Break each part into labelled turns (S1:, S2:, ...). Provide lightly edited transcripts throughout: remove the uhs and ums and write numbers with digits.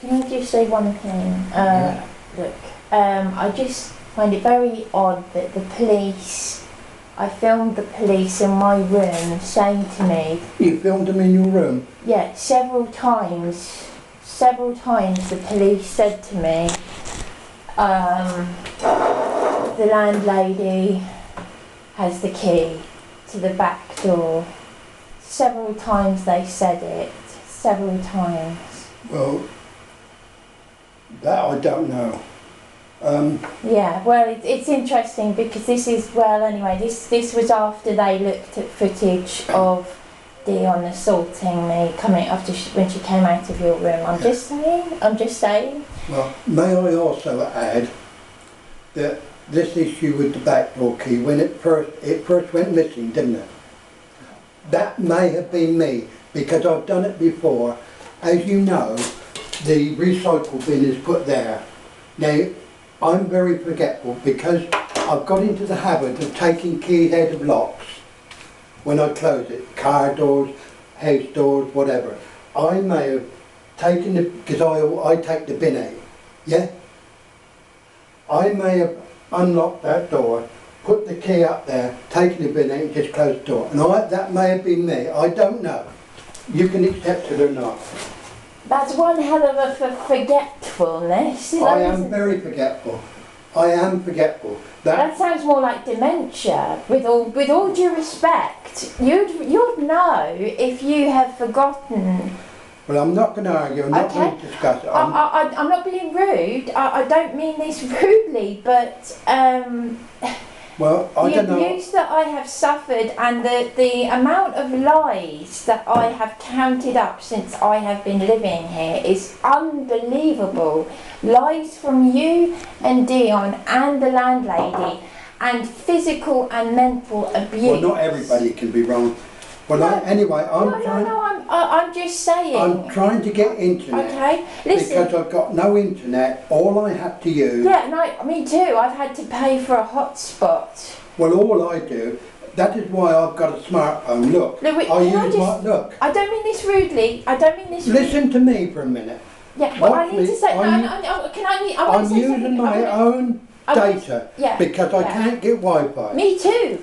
S1: Can I just say one thing? Look, I just find it very odd that the police, I filmed the police in my room saying to me...
S2: You filmed them in your room?
S1: Yeah, several times the police said to me, the landlady has the key to the back door. Several times they said it, several times.
S2: Well, that I don't know.
S1: Yeah, well, it's interesting because this is, well, anyway, this was after they looked at footage of DIONNE assaulting me when she came out of your room. I'm just saying. Well,
S2: may I also add that this issue with the back door key, when it first went missing, didn't it? That may have been me, because I've done it before. As you know, the recycle bin is put there. Now, I'm very forgetful because I've got into the habit of taking keys out of locks when I close it, car doors, house doors, whatever. I may have taken the, because I take the bin out, yeah? I may have unlocked that door, put the key up there, taken the bin out and just closed the door. And that may have been me, I don't know. You can accept it or not.
S1: That's one hell of a forgetfulness.
S2: I am very forgetful. I am forgetful.
S1: That sounds more like dementia. With all due respect, you'd know if you have forgotten.
S2: Well, I'm not going to argue. I'm not going to discuss it.
S1: I'm not being rude. I don't mean this rudely, but
S2: well, I don't know.
S1: The abuse that I have suffered and the amount of lies that I have counted up since I have been living here is unbelievable. Lies from you and DIONNE and the landlady, and physical and mental abuse.
S2: Well, not everybody can be wrong. Well, anyway,
S1: I'm just saying.
S2: I'm trying to get internet.
S1: Okay, listen.
S2: Because I've got no internet. All I have to use.
S1: Yeah, no, me too. I've had to pay for a hotspot.
S2: Well, all I do. That is why I've got a smartphone. Look, look.
S1: I don't mean this rudely.
S2: Listen to me for a minute.
S1: Yeah, well, I need to say.
S2: I'm using my own data because I can't get Wi-Fi.
S1: Me too.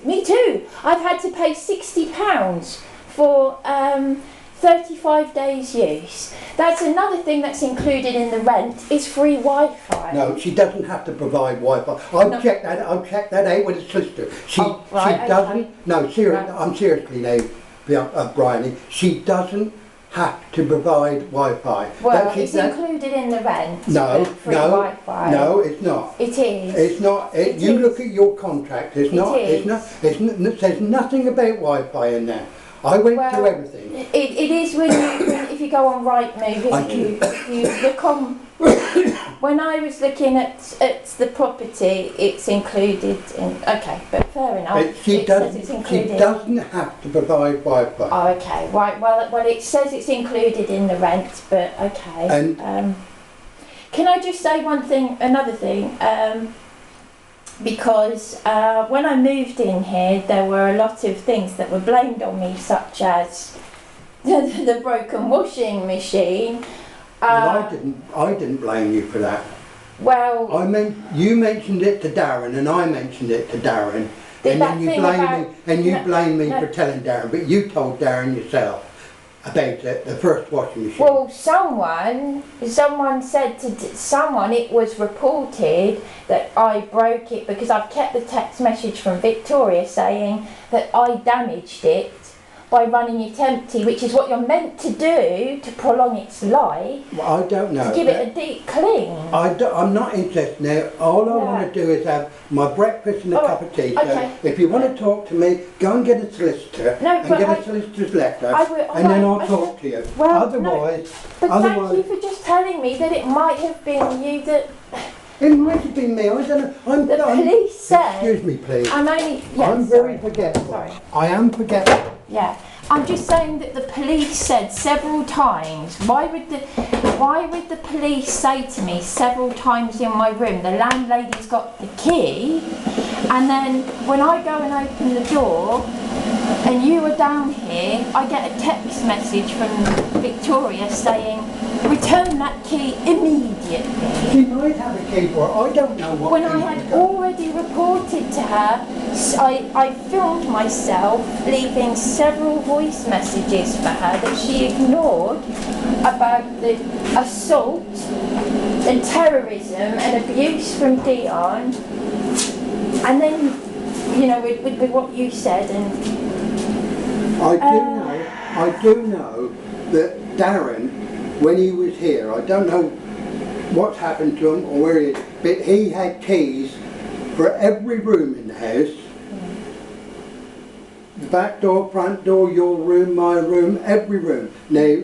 S1: I've had to pay £60 for 35 days use. That's another thing that's included in the rent is free Wi-Fi.
S2: No, she doesn't have to provide Wi-Fi. I've checked that out with his sister. She doesn't. No, seriously, I'm seriously now, Bryony. She doesn't have to provide Wi-Fi.
S1: Well, it's included in the rent.
S2: No,
S1: Wi-Fi.
S2: No, it's not.
S1: It is.
S2: It's not. You look at your contract. It says nothing about Wi-Fi in there. I went through everything.
S1: It is if you go on Rightmove, you look on. When I was looking at the property, it's included in. Okay, but fair enough.
S2: She doesn't have to provide Wi-Fi.
S1: Oh, okay, right. Well, it says it's included in the rent, but okay.
S2: And
S1: can I just say another thing? Because when I moved in here, there were a lot of things that were blamed on me, such as the broken washing machine.
S2: Well, I didn't blame you for that.
S1: Well,
S2: you mentioned it to Darren, and I mentioned it to Darren, and then you blamed me for telling Darren, but you told Darren yourself about the first washing machine.
S1: Well, someone said to someone, it was reported that I broke it because I've kept the text message from Victoria saying that I damaged it by running it empty, which is what you're meant to do to prolong its life.
S2: Well, I don't know.
S1: To give it a deep clean.
S2: I'm not interested now. All I want to do is have my breakfast and a cup of tea.
S1: Okay.
S2: So if you want to talk to me, go and get a solicitor and get a solicitor's letter, and then I'll talk to you.
S1: Well,
S2: otherwise,
S1: thank you for just telling me that it might have been you that.
S2: It might have been me. I don't know.
S1: The police said.
S2: Excuse me, please.
S1: I'm
S2: very forgetful.
S1: Sorry.
S2: I am forgetful.
S1: Yeah, I'm just saying that the police said several times. Why would the police say to me several times in my room, the landlady's got the key, and then when I go and open the door, and you were down here, I get a text message from Victoria saying, return that key immediately.
S2: She might have a key for it. I don't know what.
S1: When I had already reported to her, I filmed myself leaving several voice messages for her that she ignored about the assault and terrorism and abuse from Dion, and then, you know, with what you said, and
S2: I do know that Darren, when he was here, I don't know what's happened to him or where he is, but he had keys for every room in the house. The back door, front door, your room, my room, every room. Now,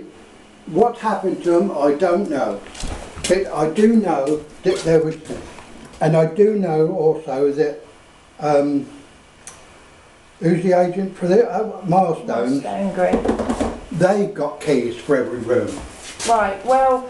S2: what's happened to him, I don't know. But I do know that there was, and I do know also that, who's the agent for the Milestones?
S1: Milestone Group.
S2: They've got keys for every room.
S1: Right, well,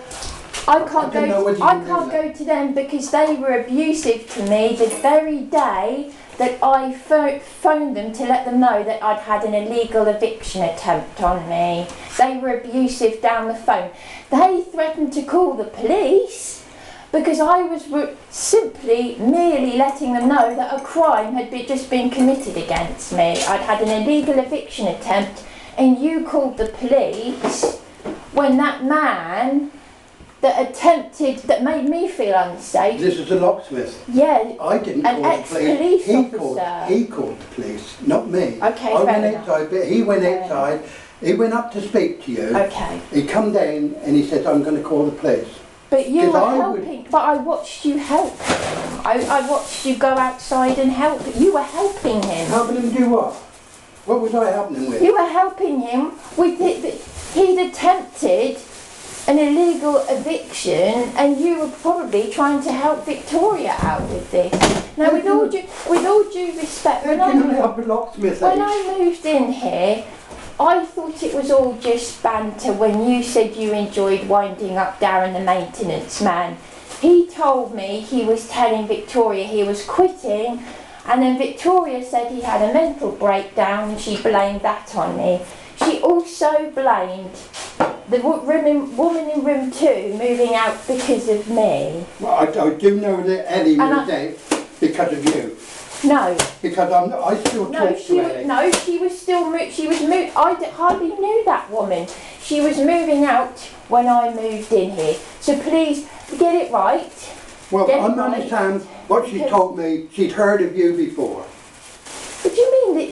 S1: I can't go to them because they were abusive to me the very day that I phoned them to let them know that I'd had an illegal eviction attempt on me. They were abusive down the phone. They threatened to call the police because I was simply merely letting them know that a crime had just been committed against me. I'd had an illegal eviction attempt, and you called the police when that man that made me feel unsafe.
S2: This is a locksmith.
S1: Yeah.
S2: I didn't call the police. He called the police, not me.
S1: Okay,
S2: I
S1: fair
S2: went
S1: enough.
S2: outside, but he went outside. He went up to speak to you.
S1: Okay.
S2: He come down and he said, I'm going to call the police.
S1: But you were helping, but I watched you help him. I watched you go outside and help. You were helping him.
S2: Helping him do what? What was I helping him with?
S1: You were helping him with he'd attempted an illegal eviction, and you were probably trying to help Victoria out with this. Now, with all due respect, when I moved in here, I thought it was all just banter when you said you enjoyed winding up Darren the maintenance man. He told me he was telling Victoria he was quitting, and then Victoria said he had a mental breakdown and she blamed that on me. She also blamed the woman in room 2 moving out because of me.
S2: Well, I do know that Ellie moved out because of you.
S1: No.
S2: Because I still talk to Ellie.
S1: No, she was still I hardly knew that woman. She was moving out when I moved in here. So please, get it right.
S2: Well, I understand what she told me. She'd heard of you before.